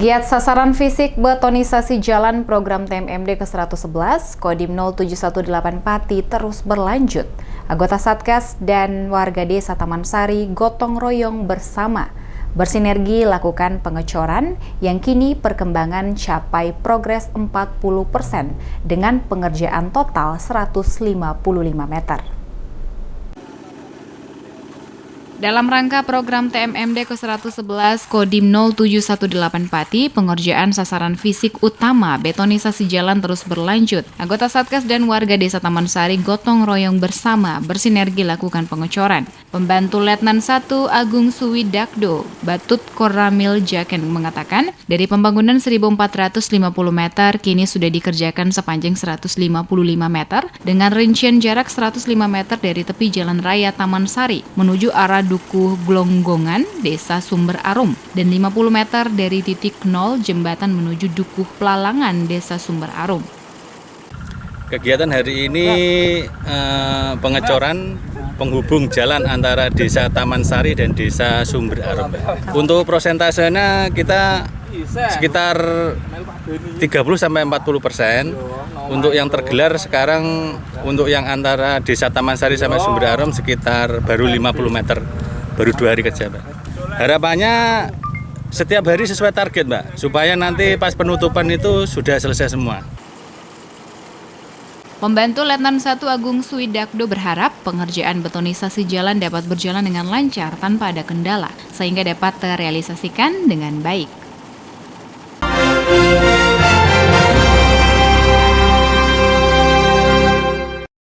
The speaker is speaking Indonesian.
Giat sasaran fisik betonisasi jalan program TMMD ke-111 Kodim 0718 Pati terus berlanjut. Anggota Satgas dan warga desa Taman Sari gotong royong bersama bersinergi lakukan pengecoran yang kini perkembangan capai progres 40% dengan pengerjaan total 155 meter. Dalam rangka program TMMD ke-111 Kodim 0718 Pati, pengerjaan sasaran fisik utama betonisasi jalan terus berlanjut. Anggota Satgas dan warga desa Taman Sari gotong royong bersama bersinergi lakukan pengecoran. Pembantu Letnan 1 Agung Suwidakdo, Batut Koramil Jaken mengatakan, dari pembangunan 1.450 meter kini sudah dikerjakan sepanjang 155 meter dengan rincian jarak 105 meter dari tepi jalan raya Taman Sari menuju arah Dukuh Glonggongan, Desa Sumber Arum, dan 50 meter dari titik nol jembatan menuju Dukuh Pelalangan, Desa Sumber Arum. Kegiatan hari ini pengecoran penghubung jalan antara Desa Taman Sari dan Desa Sumber Arum. Untuk prosentasenya kita sekitar 30-40%. Untuk yang tergelar sekarang, untuk yang antara Desa Taman Sari sampai Sumber Arum sekitar baru 50 meter, baru 2 hari kerja, Mbak. Harapannya setiap hari sesuai target, Mbak, supaya nanti pas penutupan itu sudah selesai semua. Pembantu Letnan 1 Agung Suwidakdo berharap pengerjaan betonisasi jalan dapat berjalan dengan lancar tanpa ada kendala, sehingga dapat terrealisasikan dengan baik.